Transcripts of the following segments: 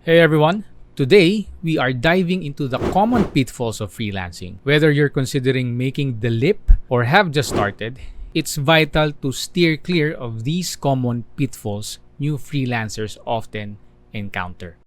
Hey everyone! Today, we are diving into the common pitfalls of freelancing. Whether you're considering making the leap or have just started, it's vital to steer clear of these common pitfalls new freelancers often encounter.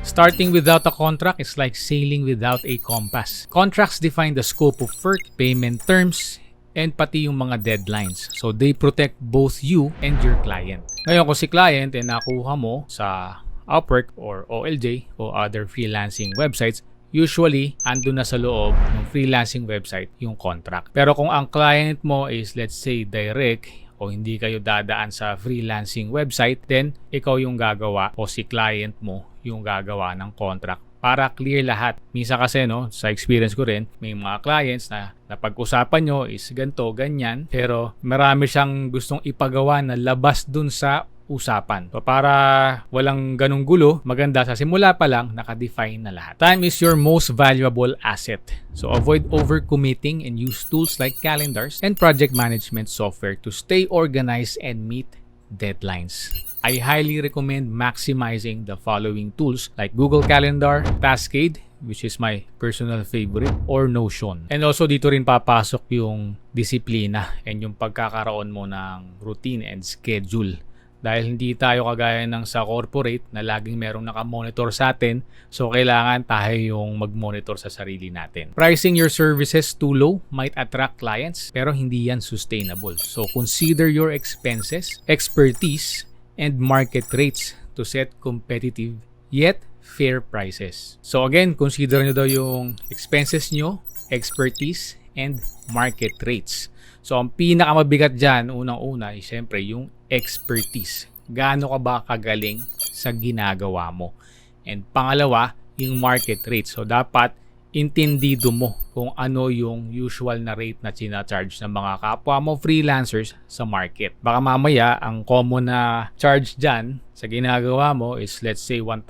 Starting without a contract is like sailing without a compass. Contracts define the scope of work, payment terms, and pati yung mga deadlines. So they protect both you and your client. Ngayon kung si client ay nakuha mo sa Upwork or OLJ o other freelancing websites, usually ando na sa loob ng freelancing website yung contract. Pero kung ang client mo is let's say direct o hindi kayo dadaan sa freelancing website, then ikaw yung gagawa o si client mo yung gagawa ng contract para clear lahat. Minsan kasi sa experience ko rin, may mga clients na napag-usapan nyo is ganito, ganyan, pero marami siyang gustong ipagawa na labas dun sa usapan. So para walang ganong gulo, maganda sa simula pa lang naka-define na lahat. Time is your most valuable asset. So avoid overcommitting and use tools like calendars and project management software to stay organized and meet deadlines. I highly recommend maximizing the following tools like Google Calendar, Taskade, which is my personal favorite, or Notion. And also dito rin papasok yung disiplina and yung pagkakaroon mo ng routine and schedule. Dahil hindi tayo kagaya ng sa corporate na laging merong nakamonitor sa atin, so kailangan tayo yung mag-monitor sa sarili natin. Pricing your services too low might attract clients, pero hindi yan sustainable. So consider your expenses, expertise, and market rates to set competitive yet fair prices. So again, consider nyo daw yung expenses nyo, expertise, and market rates. So ang pinakamabigat dyan, unang-una, is syempre yung expertise. Gaano ka ba kagaling sa ginagawa mo? And pangalawa, yung market rate. So dapat intindido mo kung ano yung usual na rate na charge ng mga kapwa mo freelancers sa market. Baka mamaya, ang common na charge dyan sa ginagawa mo is let's say $1,000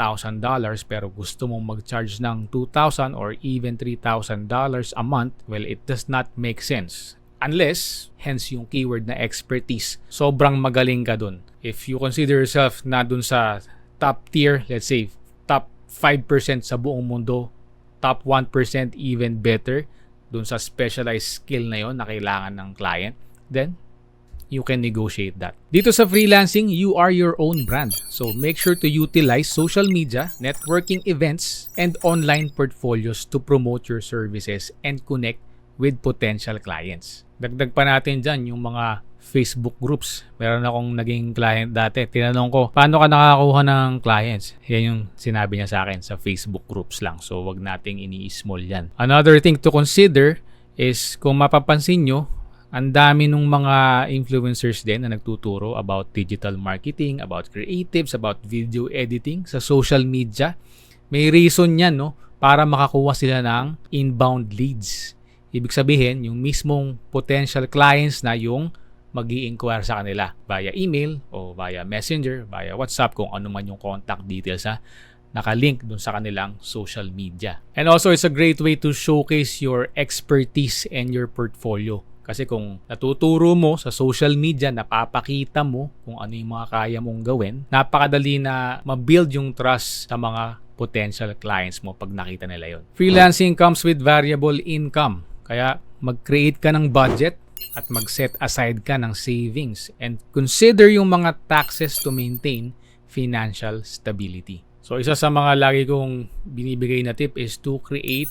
pero gusto mong mag-charge ng $2,000 or even $3,000 a month. Well, it does not make sense. Unless, hence yung keyword na expertise, sobrang magaling ka dun. If you consider yourself na dun sa top tier, let's say top 5% sa buong mundo, top 1% even better dun sa specialized skill na yon na kailangan ng client, then you can negotiate that. Dito sa freelancing, you are your own brand. So make sure to utilize social media, networking events, and online portfolios to promote your services and connect with potential clients. Dagdag pa natin dyan yung mga Facebook groups. Meron akong naging client dati. Tinanong ko, paano ka nakakakuha ng clients? Yan yung sinabi niya sa akin sa Facebook groups lang. So, wag nating ini-small yan. Another thing to consider is kung mapapansin nyo, ang dami ng mga influencers din na nagtuturo about digital marketing, about creatives, about video editing sa social media. May reason yan, para makakuha sila ng inbound leads. Ibig sabihin, yung mismong potential clients na yung mag-i-inquire sa kanila via email o via messenger, via WhatsApp, kung ano man yung contact details nakalink dun sa kanilang social media. And also, it's a great way to showcase your expertise and your portfolio. Kasi kung natuturo mo sa social media, napapakita mo kung ano yung mga kaya mong gawin, napakadali na ma-build yung trust sa mga potential clients mo pag nakita nila yon. Freelancing comes with variable income. Kaya mag-create ka ng budget at mag-set aside ka ng savings and consider yung mga taxes to maintain financial stability. So isa sa mga lagi kong binibigay na tip is to create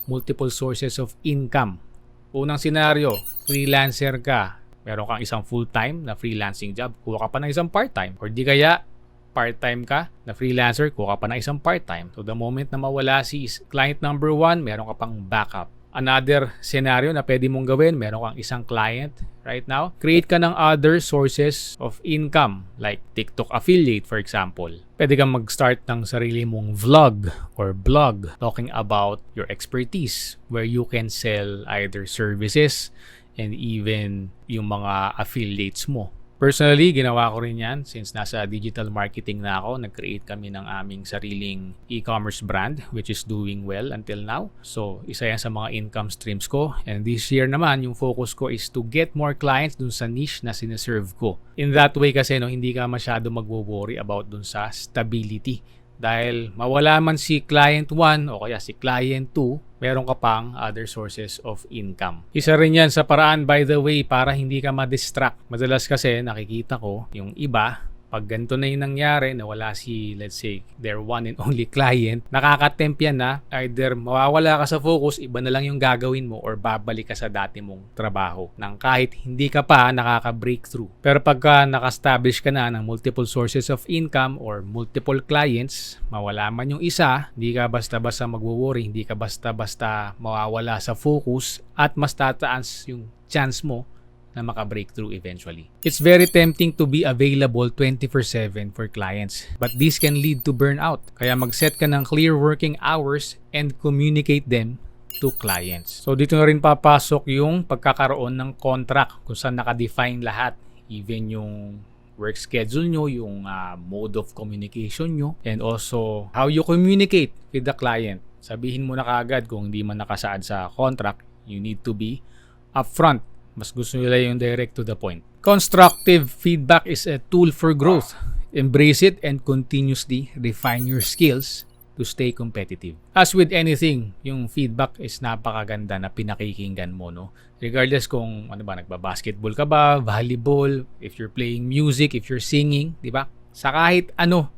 multiple sources of income. Unang senaryo, freelancer ka, meron kang isang full-time na freelancing job, kuha ka pa ng isang part-time. Or di kaya part-time ka na freelancer, kuha ka pa ng isang part-time. So the moment na mawala si client number 1, meron ka pang backup. Another scenario na pwede mong gawin, meron kang isang client right now, create ka ng other sources of income like TikTok affiliate for example. Pwede kang mag-start ng sarili mong vlog or blog talking about your expertise where you can sell either services and even yung mga affiliates mo. Personally, ginawa ko rin yan since nasa digital marketing na ako. Nag-create kami ng aming sariling e-commerce brand which is doing well until now. So, isa yan sa mga income streams ko. And this year naman, yung focus ko is to get more clients dun sa niche na sineserve ko. In that way kasi, hindi ka masyado magwo-worry about dun sa stability. Dahil mawala man si client 1 o kaya si client 2, meron ka pang other sources of income. Isa rin yan sa paraan, by the way, para hindi ka ma-distract. Madalas kasi nakikita ko yung iba, pag ganito na yung nangyari na wala si, let's say, their one and only client, nakakatempt yan na either mawawala ka sa focus, iba na lang yung gagawin mo, or babalik ka sa dati mong trabaho nang kahit hindi ka pa nakaka-breakthrough. Pero pagka naka-establish ka na ng multiple sources of income or multiple clients, mawala man yung isa, hindi ka basta-basta magwo-worry, hindi ka basta-basta mawawala sa focus, at mas tataas yung chance mo na maka-breakthrough eventually. It's very tempting to be available 24/7 for clients, but this can lead to burnout. Kaya mag-set ka ng clear working hours and communicate them to clients. So dito na rin papasok yung pagkakaroon ng contract kung saan naka-define lahat, even yung work schedule nyo, yung mode of communication nyo, and also how you communicate with the client. Sabihin mo na kaagad kung hindi man nakasaad sa contract, you need to be upfront. Mas gusto nila yung direct to the point. Constructive feedback is a tool for growth. Embrace it and continuously refine your skills to stay competitive. As with anything, yung feedback is napakaganda na pinakikinggan mo, no? Regardless kung nagba-basketball ka ba, volleyball, if you're playing music, if you're singing, di ba? Sa kahit ano,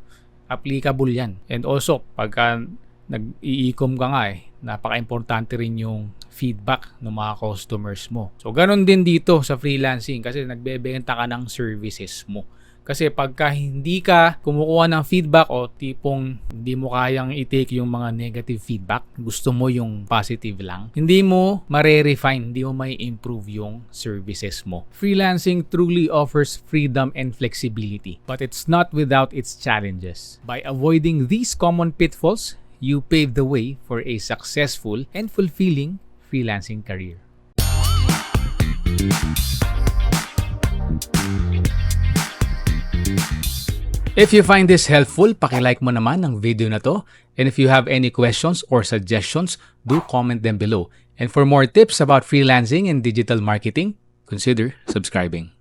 applicable yan. And also, pagka nag-i-e-com ka nga napaka-importante rin yung feedback ng mga customers mo. So, ganun din dito sa freelancing kasi nagbebenta ka ng services mo. Kasi pagka hindi ka kumukuha ng feedback o tipong hindi mo kayang i-take yung mga negative feedback, gusto mo yung positive lang, hindi mo mare-refine, hindi mo may improve yung services mo. Freelancing truly offers freedom and flexibility, but it's not without its challenges. By avoiding these common pitfalls, you pave the way for a successful and fulfilling freelancing career. If you find this helpful, paki-like mo naman ang video na to. And if you have any questions or suggestions, do comment them below. And for more tips about freelancing and digital marketing, consider subscribing.